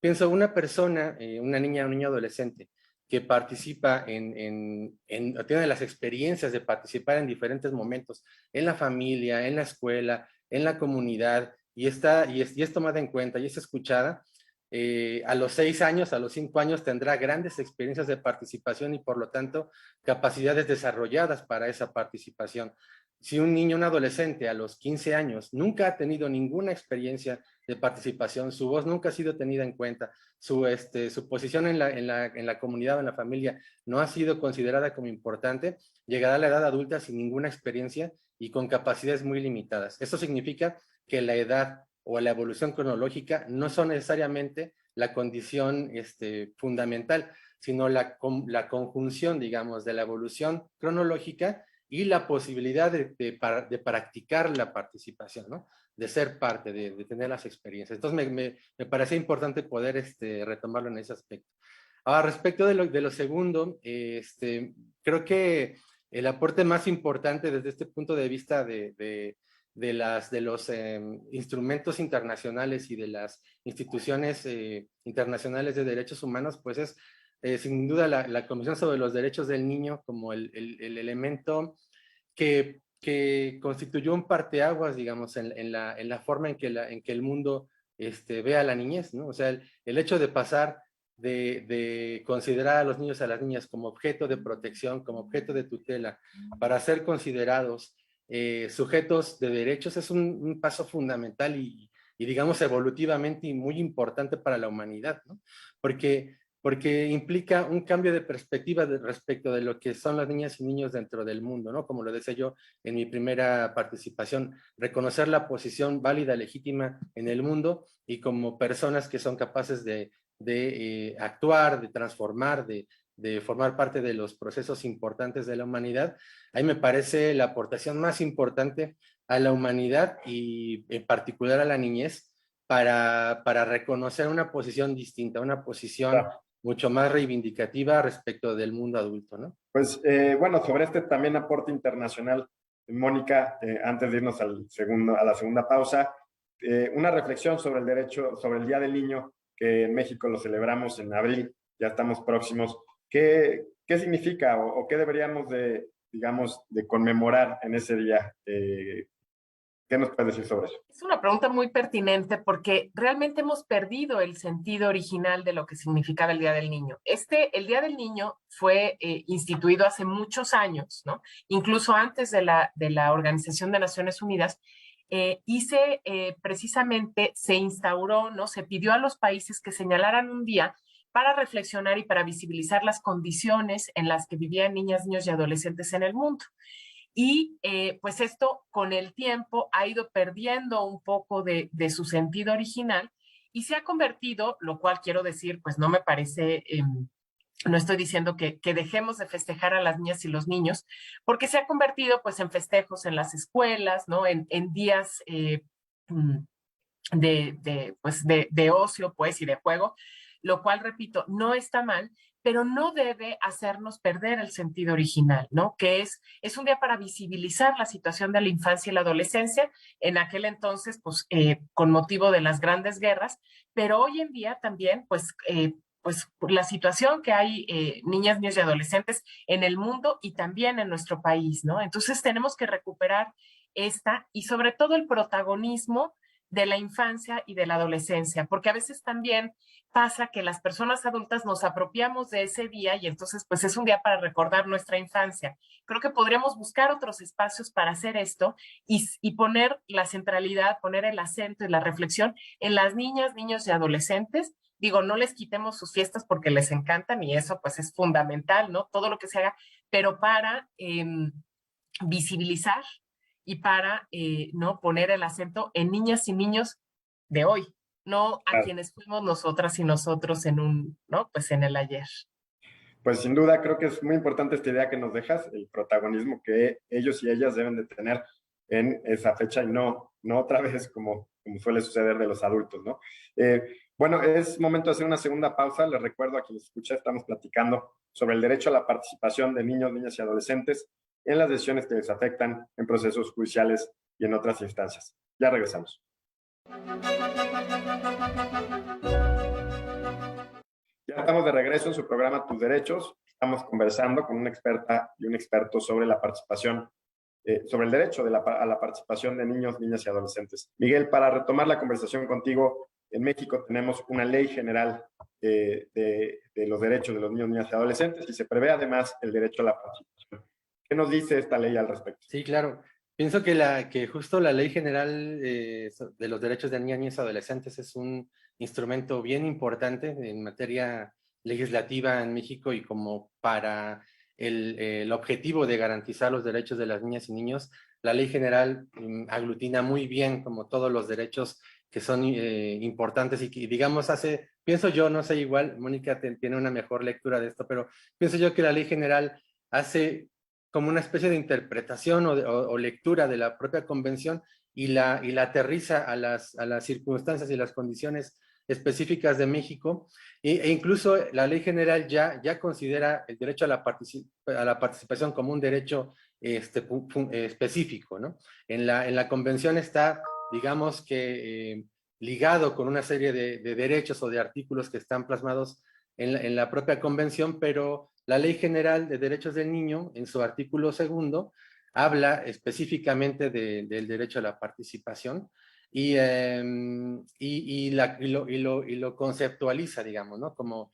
Speaker 3: pienso una persona, una niña o un niño adolescente, que participa tiene las experiencias de participar en diferentes momentos, en la familia, en la escuela, en la comunidad, y es tomada en cuenta y es escuchada, a los 6 años, a los 5 años tendrá grandes experiencias de participación y por lo tanto capacidades desarrolladas para esa participación. Si un niño, un adolescente a los 15 años nunca ha tenido ninguna experiencia de participación, su voz nunca ha sido tenida en cuenta, su posición en la comunidad o en la familia no ha sido considerada como importante, llegará a la edad adulta sin ninguna experiencia y con capacidades muy limitadas. Eso significa que la edad o la evolución cronológica no son necesariamente la condición fundamental, sino la conjunción, digamos, de la evolución cronológica y la posibilidad de practicar la participación, ¿no? De ser parte, de tener las experiencias. Entonces me parecía importante poder retomarlo en ese aspecto. Ahora, respecto de lo segundo, creo que el aporte más importante desde este punto de vista de los instrumentos internacionales y de las instituciones internacionales de derechos humanos, pues es sin duda la Comisión sobre los Derechos del Niño como el elemento que constituyó un parteaguas, digamos, en la forma en que el mundo ve a la niñez, ¿no? O sea, el hecho de pasar de considerar a los niños y a las niñas como objeto de protección, como objeto de tutela, para ser considerados sujetos de derechos es un paso fundamental y digamos evolutivamente y muy importante para la humanidad, ¿no? Porque implica un cambio de perspectiva respecto de lo que son las niñas y niños dentro del mundo, ¿no? Como lo decía yo en mi primera participación, reconocer la posición válida, legítima en el mundo y como personas que son capaces de actuar, de transformar, de formar parte de los procesos importantes de la humanidad. Ahí me parece la aportación más importante a la humanidad y en particular a la niñez para reconocer una posición distinta, una posición
Speaker 1: Claro.
Speaker 3: mucho más reivindicativa respecto del mundo adulto, ¿no?
Speaker 1: Pues bueno, sobre este también aporte internacional, Mónica, antes de irnos a la segunda pausa, una reflexión sobre el derecho, sobre el Día del Niño, que en México lo celebramos en abril, ya estamos próximos. ¿Qué significa o qué deberíamos de digamos, de conmemorar en ese día? ¿Qué nos puedes decir sobre eso?
Speaker 2: Es una pregunta muy pertinente porque realmente hemos perdido el sentido original de lo que significaba el Día del Niño. El Día del Niño fue instituido hace muchos años, ¿no? Incluso antes de la Organización de Naciones Unidas, precisamente se instauró, ¿no? Se pidió a los países que señalaran un día para reflexionar y para visibilizar las condiciones en las que vivían niñas, niños y adolescentes en el mundo. Y pues esto con el tiempo ha ido perdiendo un poco de su sentido original y se ha convertido, lo cual quiero decir, pues no me parece, no estoy diciendo que dejemos de festejar a las niñas y los niños, porque se ha convertido pues en festejos en las escuelas, ¿no? En días de ocio, pues, y de juego, lo cual, repito, no está mal, pero no debe hacernos perder el sentido original, ¿no? Que es un día para visibilizar la situación de la infancia y la adolescencia, en aquel entonces, pues, con motivo de las grandes guerras, pero hoy en día también, pues la situación que hay niñas, niños y adolescentes en el mundo y también en nuestro país, ¿no? Entonces tenemos que recuperar esta y sobre todo el protagonismo de la infancia y de la adolescencia, porque a veces también pasa que las personas adultas nos apropiamos de ese día y entonces pues es un día para recordar nuestra infancia. Creo que podríamos buscar otros espacios para hacer esto y poner la centralidad, poner el acento y la reflexión en las niñas, niños y adolescentes. Digo, no les quitemos sus fiestas porque les encantan y eso pues es fundamental, ¿no? Todo lo que se haga, pero para visibilizar y para no poner el acento en niñas y niños de hoy, no a
Speaker 1: Claro.
Speaker 2: quienes fuimos nosotras y nosotros en un, ¿no? Pues en el ayer.
Speaker 1: Pues sin duda creo que es muy importante esta idea que nos dejas, el protagonismo que ellos y ellas deben de tener en esa fecha y no otra vez como suele suceder de los adultos, ¿no? Bueno, es momento de hacer una segunda pausa. Les recuerdo a quienes escuchan, estamos platicando sobre el derecho a la participación de niños, niñas y adolescentes en las decisiones que les afectan en procesos judiciales y en otras instancias. Ya regresamos. Ya estamos de regreso en su programa Tus Derechos. Estamos conversando con una experta y un experto sobre la participación, sobre el derecho a la participación de niños, niñas y adolescentes. Miguel, para retomar la conversación contigo, en México tenemos una ley general de los derechos de los niños, niñas y adolescentes y se prevé además el derecho a la participación. ¿Qué nos dice esta ley al respecto?
Speaker 3: Sí, claro. Pienso que justo la Ley General de los Derechos de Niñas y Adolescentes es un instrumento bien importante en materia legislativa en México y como para el objetivo de garantizar los derechos de las niñas y niños, la Ley General aglutina muy bien como todos los derechos que son importantes y que, digamos, pienso yo, no sé, igual, Mónica tiene una mejor lectura de esto, pero pienso yo que la Ley General hace como una especie de interpretación o lectura de la propia convención y la aterriza a las circunstancias y las condiciones específicas de México e incluso la ley general ya considera el derecho a la participación como un derecho específico, ¿no? En la convención está, digamos que ligado con una serie de derechos o de artículos que están plasmados en la propia convención, pero la Ley General de Derechos del Niño, en su artículo segundo, habla específicamente del derecho a la participación y lo conceptualiza, digamos, ¿no? Como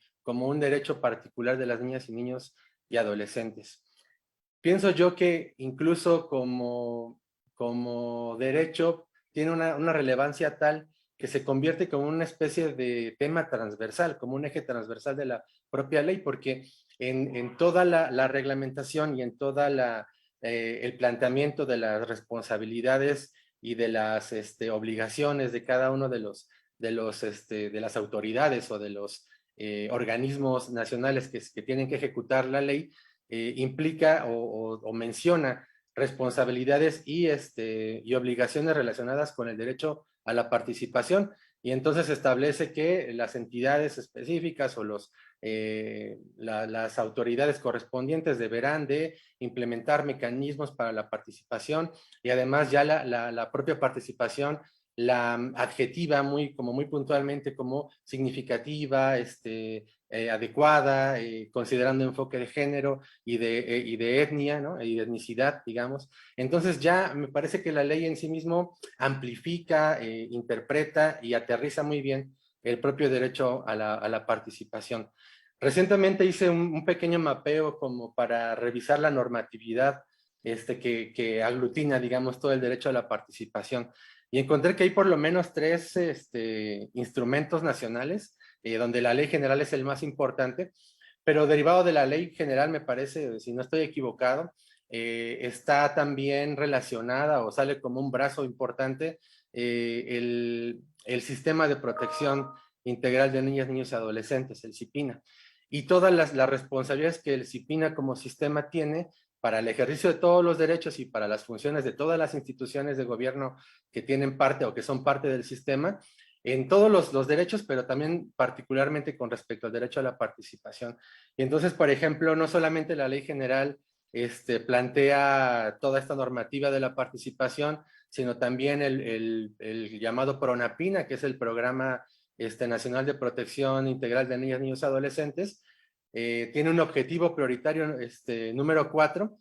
Speaker 3: un derecho particular de las niñas y niños y adolescentes. Pienso yo que incluso como derecho tiene una relevancia tal que se convierte como una especie de tema transversal, como un eje transversal de la propia ley, porque en toda la reglamentación y en toda el planteamiento de las responsabilidades y de las obligaciones de cada uno de las autoridades o de los organismos nacionales que tienen que ejecutar la ley, implica o menciona responsabilidades y obligaciones relacionadas con el derecho a la participación y entonces establece que las entidades específicas o las autoridades correspondientes deberán de implementar mecanismos para la participación y además ya la propia participación la adjetiva muy puntualmente como significativa, adecuada, considerando enfoque de género y de etnia, ¿no? Y de etnicidad, digamos. Entonces ya me parece que la ley en sí mismo amplifica, interpreta y aterriza muy bien el propio derecho a la participación. Recientemente hice un pequeño mapeo como para revisar la normatividad que aglutina, digamos, todo el derecho a la participación. Y encontré que hay por lo menos 3 instrumentos nacionales, donde la ley general es el más importante, pero derivado de la ley general, me parece, si no estoy equivocado, está también relacionada o sale como un brazo importante el sistema de protección integral de niñas, niños y adolescentes, el CIPINA, y todas las responsabilidades que el CIPINA como sistema tiene para el ejercicio de todos los derechos y para las funciones de todas las instituciones de gobierno que tienen parte o que son parte del sistema, en todos los derechos, pero también particularmente con respecto al derecho a la participación. Y entonces, por ejemplo, no solamente la ley general plantea toda esta normativa de la participación, sino también el llamado PRONAPINA, que es el Programa Nacional de Protección Integral de Niñas, Niños y Adolescentes. Tiene un objetivo prioritario número 4,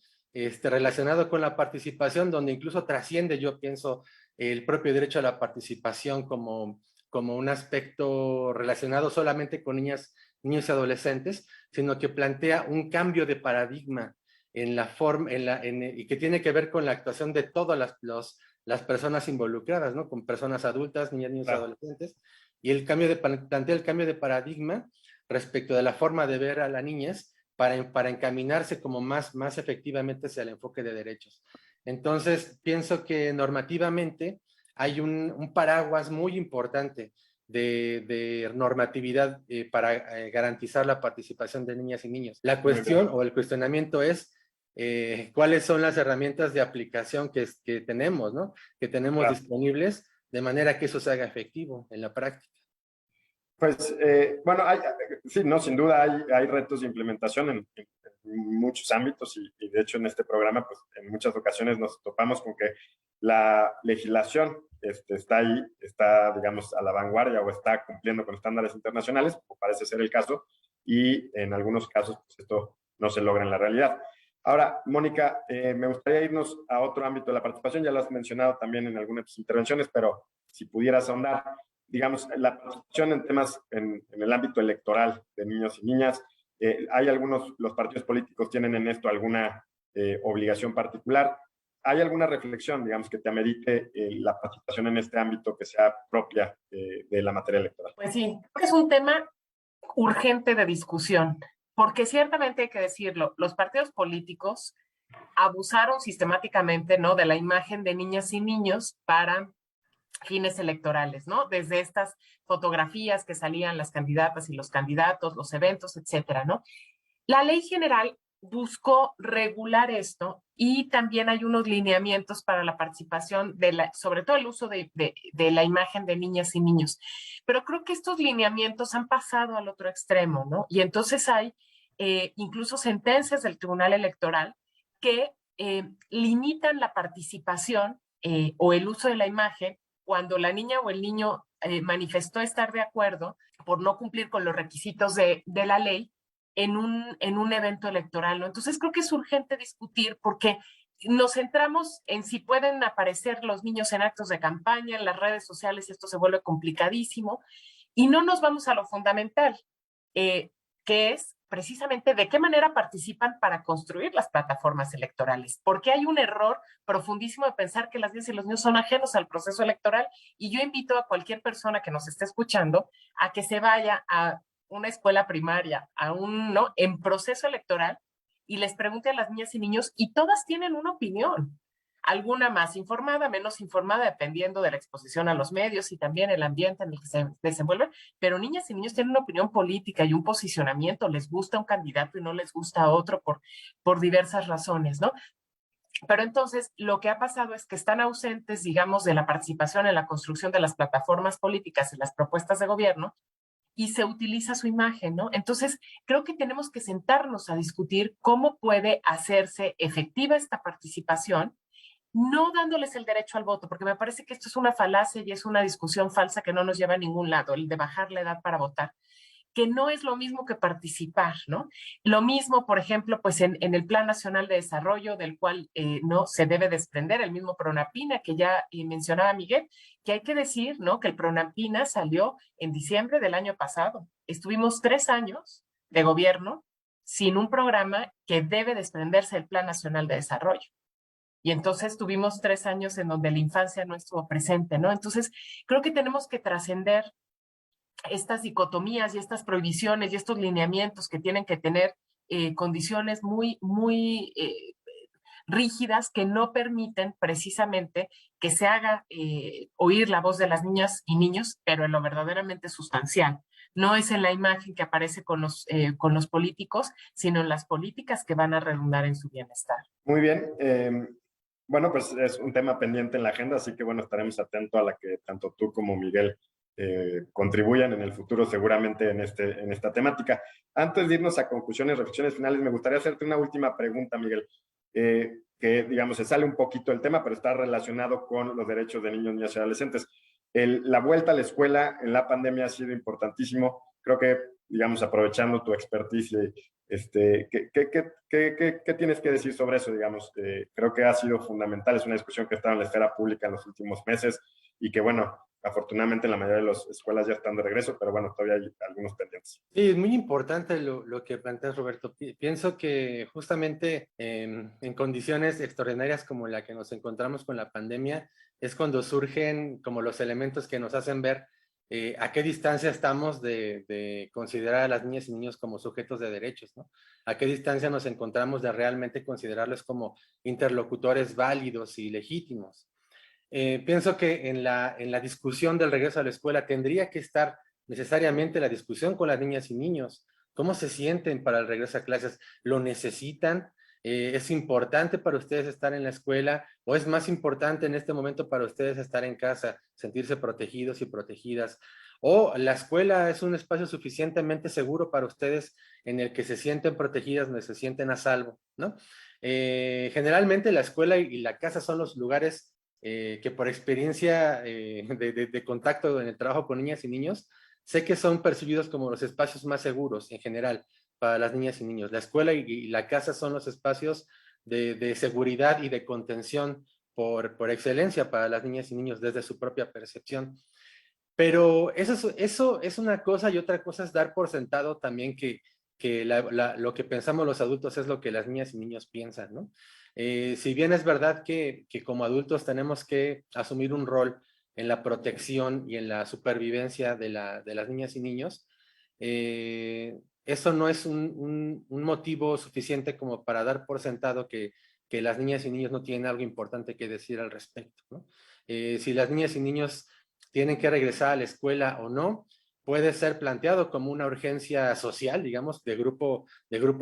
Speaker 3: relacionado con la participación, donde incluso trasciende, yo pienso, el propio derecho a la participación como un aspecto relacionado solamente con niñas, niños y adolescentes, sino que plantea un cambio de paradigma en la forma, y que tiene que ver con la actuación de todas las personas involucradas, ¿no? Con personas adultas, niñas, niños y adolescentes, y plantea el cambio de paradigma respecto de la forma de ver a las niñas para encaminarse como más efectivamente hacia el enfoque de derechos. Entonces, pienso que normativamente hay un paraguas muy importante de normatividad para garantizar la participación de niñas y niños. La cuestión o el cuestionamiento es cuáles son las herramientas de aplicación que tenemos, ¿no? Que tenemos disponibles, de manera que eso se haga efectivo en la práctica.
Speaker 1: Pues, bueno, sí, no, sin duda hay retos de implementación en muchos ámbitos y de hecho en este programa, pues en muchas ocasiones nos topamos con que la legislación está ahí, está, digamos, a la vanguardia o está cumpliendo con estándares internacionales, como parece ser el caso, y en algunos casos, pues esto no se logra en la realidad. Ahora, Mónica, me gustaría irnos a otro ámbito de la participación, ya lo has mencionado también en algunas de tus intervenciones, pero si pudieras ahondar, digamos, la participación en temas en el ámbito electoral de niños y niñas. Hay los partidos políticos tienen en esto alguna obligación particular. ¿Hay alguna reflexión, digamos, que te amerite la participación en este ámbito que sea propia de la materia electoral?
Speaker 2: Pues sí, creo que es un tema urgente de discusión, porque ciertamente hay que decirlo, los partidos políticos abusaron sistemáticamente, ¿no?, de la imagen de niñas y niños para fines electorales, ¿no? Desde estas fotografías que salían las candidatas y los candidatos, los eventos, etcétera, ¿no? La ley general buscó regular esto y también hay unos lineamientos para la participación sobre todo el uso de la imagen de niñas y niños. Pero creo que estos lineamientos han pasado al otro extremo, ¿no? Y entonces hay incluso sentencias del Tribunal Electoral que limitan la participación o el uso de la imagen cuando la niña o el niño manifestó estar de acuerdo por no cumplir con los requisitos de la ley en un evento electoral, ¿no? Entonces creo que es urgente discutir porque nos centramos en si pueden aparecer los niños en actos de campaña, en las redes sociales, esto se vuelve complicadísimo, y no nos vamos a lo fundamental, que es precisamente de qué manera participan para construir las plataformas electorales, porque hay un error profundísimo de pensar que las niñas y los niños son ajenos al proceso electoral, y yo invito a cualquier persona que nos esté escuchando a que se vaya a una escuela primaria, ¿no?, en proceso electoral, y les pregunte a las niñas y niños, y todas tienen una opinión, alguna más informada, menos informada, dependiendo de la exposición a los medios y también el ambiente en el que se desenvuelven, pero niñas y niños tienen una opinión política y un posicionamiento, les gusta un candidato y no les gusta otro por diversas razones, ¿no? Pero entonces lo que ha pasado es que están ausentes, digamos, de la participación en la construcción de las plataformas políticas y las propuestas de gobierno, y se utiliza su imagen, ¿no? Entonces, creo que tenemos que sentarnos a discutir cómo puede hacerse efectiva esta participación, no dándoles el derecho al voto, porque me parece que esto es una falacia y es una discusión falsa que no nos lleva a ningún lado, el de bajar la edad para votar, que no es lo mismo que participar, ¿no? Lo mismo, por ejemplo, pues en el Plan Nacional de Desarrollo, del cual no se debe desprender, el mismo PRONAPINA que ya mencionaba Miguel, que hay que decir, ¿no? Que el PRONAPINA salió en diciembre del año pasado. Estuvimos 3 años de gobierno sin un programa que debe desprenderse del Plan Nacional de Desarrollo. Y entonces tuvimos 3 años en donde la infancia no estuvo presente, ¿no? Entonces, creo que tenemos que trascender estas dicotomías y estas prohibiciones y estos lineamientos que tienen que tener condiciones muy rígidas que no permiten precisamente que se haga oír la voz de las niñas y niños, pero en lo verdaderamente sustancial. No es en la imagen que aparece con los políticos, sino en las políticas que van a redundar en su bienestar.
Speaker 1: Muy bien. Bueno, pues es un tema pendiente en la agenda, así que bueno, estaremos atentos a la que tanto tú como Miguel contribuyan en el futuro seguramente en esta temática. Antes de irnos a conclusiones, reflexiones finales, me gustaría hacerte una última pregunta, Miguel, que digamos se sale un poquito del tema, pero está relacionado con los derechos de niños, niñas y adolescentes. La vuelta a la escuela en la pandemia ha sido importantísimo. Creo que, digamos, aprovechando tu expertise, ¿qué tienes que decir sobre eso? Digamos, creo que ha sido fundamental, es una discusión que ha estado en la esfera pública en los últimos meses y que, bueno, afortunadamente la mayoría de las escuelas ya están de regreso, pero bueno, todavía hay algunos pendientes.
Speaker 3: Sí, es muy importante lo que planteas, Roberto. Pienso que justamente en condiciones extraordinarias como la que nos encontramos con la pandemia, es cuando surgen como los elementos que nos hacen ver a qué distancia estamos de considerar a las niñas y niños como sujetos de derechos, ¿no? A qué distancia nos encontramos de realmente considerarlos como interlocutores válidos y legítimos. Pienso que en la discusión del regreso a la escuela tendría que estar necesariamente la discusión con las niñas y niños. ¿Cómo se sienten para el regreso a clases? ¿Lo necesitan? ¿Es importante para ustedes estar en la escuela? ¿O es más importante en este momento para ustedes estar en casa, sentirse protegidos y protegidas? ¿O la escuela es un espacio suficientemente seguro para ustedes en el que se sienten protegidas, donde se sienten a salvo, ¿no? Generalmente la escuela y la casa son los lugares que por experiencia de contacto en el trabajo con niñas y niños, sé que son percibidos como los espacios más seguros en general para las niñas y niños. La escuela y la casa son los espacios de seguridad y de contención por excelencia para las niñas y niños desde su propia percepción. Pero eso es una cosa y otra cosa es dar por sentado también que lo que pensamos los adultos es lo que las niñas y niños piensan, ¿no? Si bien es verdad que como adultos tenemos que asumir un rol en la protección y en la supervivencia de las niñas y niños, eso no es un motivo suficiente como para dar por sentado que las niñas y niños no tienen algo importante que decir al respecto, ¿no? Si las niñas y niños tienen que regresar a la escuela o no, puede ser planteado como una urgencia social, digamos, de grupo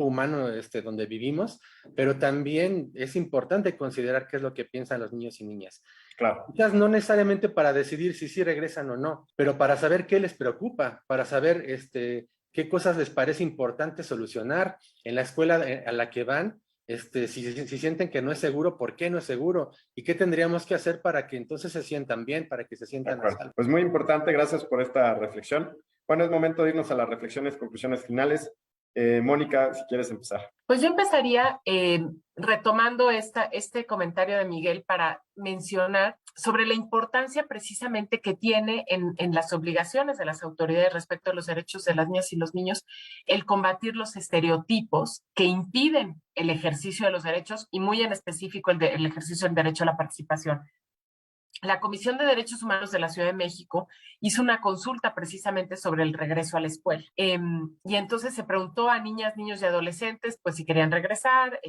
Speaker 3: humano donde vivimos, pero también es importante considerar qué es lo que piensan los niños y niñas.
Speaker 1: Claro.
Speaker 3: Quizás no necesariamente para decidir si sí regresan o no, pero para saber qué les preocupa, para saber qué cosas les parece importante solucionar en la escuela a la que van, si sienten que no es seguro, ¿por qué no es seguro? ¿Y qué tendríamos que hacer para que entonces se sientan bien, para que se sientan a salvo?
Speaker 1: Pues muy importante, gracias por esta reflexión. Bueno, es momento de irnos a las reflexiones, conclusiones finales. Mónica, si quieres empezar.
Speaker 2: Pues yo empezaría retomando este comentario de Miguel para mencionar sobre la importancia precisamente que tiene en las obligaciones de las autoridades respecto a los derechos de las niñas y los niños el combatir los estereotipos que impiden el ejercicio de los derechos y muy en específico el ejercicio del derecho a la participación. La Comisión de Derechos Humanos de la Ciudad de México hizo una consulta precisamente sobre el regreso a la escuela. Y entonces se preguntó a niñas, niños y adolescentes, pues si querían regresar,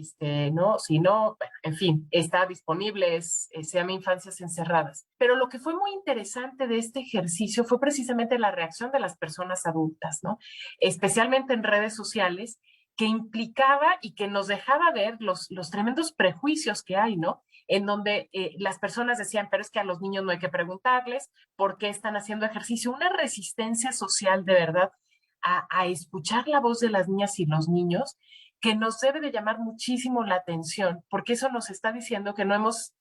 Speaker 2: no, si no, bueno, en fin, está disponible, se llama Infancias Encerradas. Pero lo que fue muy interesante de este ejercicio fue precisamente la reacción de las personas adultas, ¿no? Especialmente en redes sociales, que implicaba y que nos dejaba ver los tremendos prejuicios que hay, ¿no? En donde las personas decían, pero es que a los niños no hay que preguntarles por qué están haciendo ejercicio. Una resistencia social de verdad a escuchar la voz de las niñas y los niños que nos debe de llamar muchísimo la atención, porque eso nos está diciendo que no hemos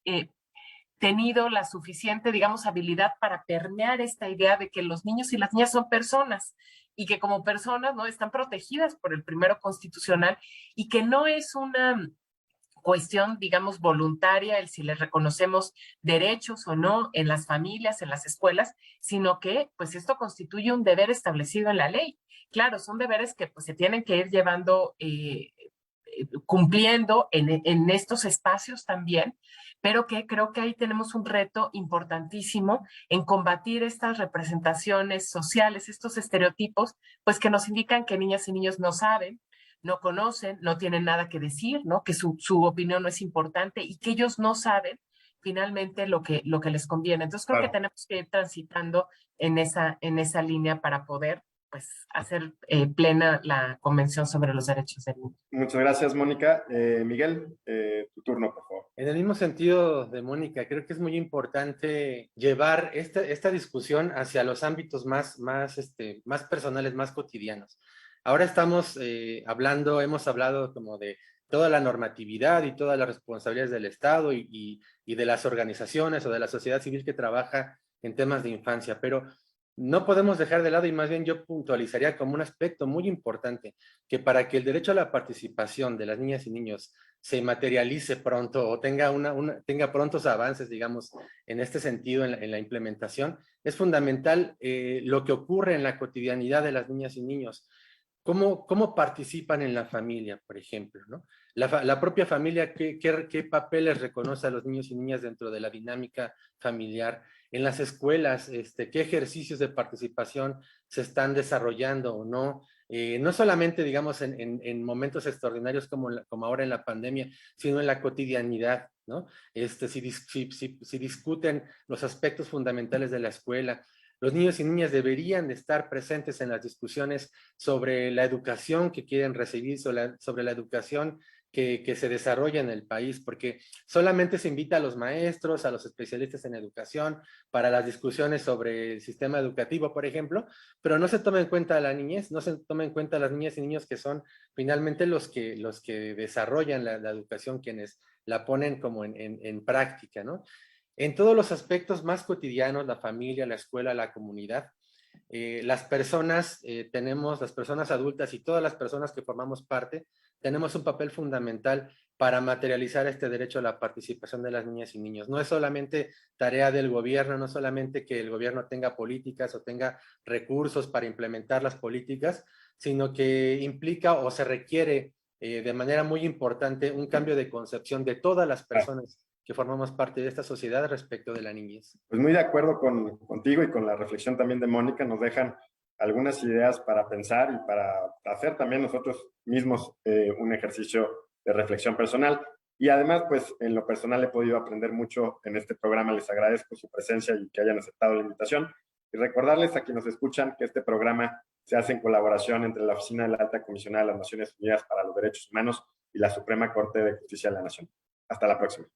Speaker 2: tenido la suficiente, digamos, habilidad para permear esta idea de que los niños y las niñas son personas y que como personas, ¿no?, están protegidas por el primero constitucional y que no es una cuestión, digamos, voluntaria el si les reconocemos derechos o no en las familias, en las escuelas, sino que pues esto constituye un deber establecido en la ley. Claro, son deberes que pues se tienen que ir llevando, cumpliendo en estos espacios también, pero que creo que ahí tenemos un reto importantísimo en combatir estas representaciones sociales, estos estereotipos, pues que nos indican que niñas y niños no saben, no conocen, no tienen nada que decir, ¿no? Que su opinión no es importante y que ellos no saben finalmente lo que les conviene. Entonces creo que
Speaker 1: Claro.
Speaker 2: tenemos que ir transitando en esa línea para poder pues hacer plena la Convención sobre los Derechos del Niño.
Speaker 1: Muchas gracias, Mónica. Miguel, tu turno, por favor.
Speaker 3: En el mismo sentido de Mónica, creo que es muy importante llevar esta discusión hacia los ámbitos más personales, más cotidianos. Ahora estamos hemos hablado como de toda la normatividad y todas las responsabilidades del Estado y de las organizaciones o de la sociedad civil que trabaja en temas de infancia, pero no podemos dejar de lado, y más bien yo puntualizaría como un aspecto muy importante, que para que el derecho a la participación de las niñas y niños se materialice pronto o tenga prontos avances, digamos, en este sentido, en la implementación, es fundamental lo que ocurre en la cotidianidad de las niñas y niños. ¿Cómo participan en la familia, por ejemplo, ¿no? La propia familia, ¿qué papeles reconoce a los niños y niñas dentro de la dinámica familiar? En las escuelas, ¿qué ejercicios de participación se están desarrollando o no? No solamente, digamos, en momentos extraordinarios como ahora en la pandemia, sino en la cotidianidad, ¿no? Si discuten los aspectos fundamentales de la escuela. Los niños y niñas deberían de estar presentes en las discusiones sobre la educación que quieren recibir, sobre la educación que se desarrolla en el país, porque solamente se invita a los maestros, a los especialistas en educación, para las discusiones sobre el sistema educativo, por ejemplo, pero no se toma en cuenta a la niñez, no se toma en cuenta a las niñas y niños que son finalmente los que desarrollan la educación, quienes la ponen como en práctica, ¿no? En todos los aspectos más cotidianos, la familia, la escuela, la comunidad, las personas adultas y todas las personas que formamos parte, tenemos un papel fundamental para materializar este derecho a la participación de las niñas y niños. No es solamente tarea del gobierno, no solamente que el gobierno tenga políticas o tenga recursos para implementar las políticas, sino que implica o se requiere de manera muy importante un cambio de concepción de todas las personas que formamos parte de esta sociedad respecto de la niñez.
Speaker 1: Pues muy de acuerdo contigo y con la reflexión también de Mónica, nos dejan algunas ideas para pensar y para hacer también nosotros mismos un ejercicio de reflexión personal. Y además, pues en lo personal he podido aprender mucho en este programa. Les agradezco su presencia y que hayan aceptado la invitación. Y recordarles a quienes nos escuchan que este programa se hace en colaboración entre la Oficina de la Alta Comisionada de las Naciones Unidas para los Derechos Humanos y la Suprema Corte de Justicia de la Nación. Hasta la próxima.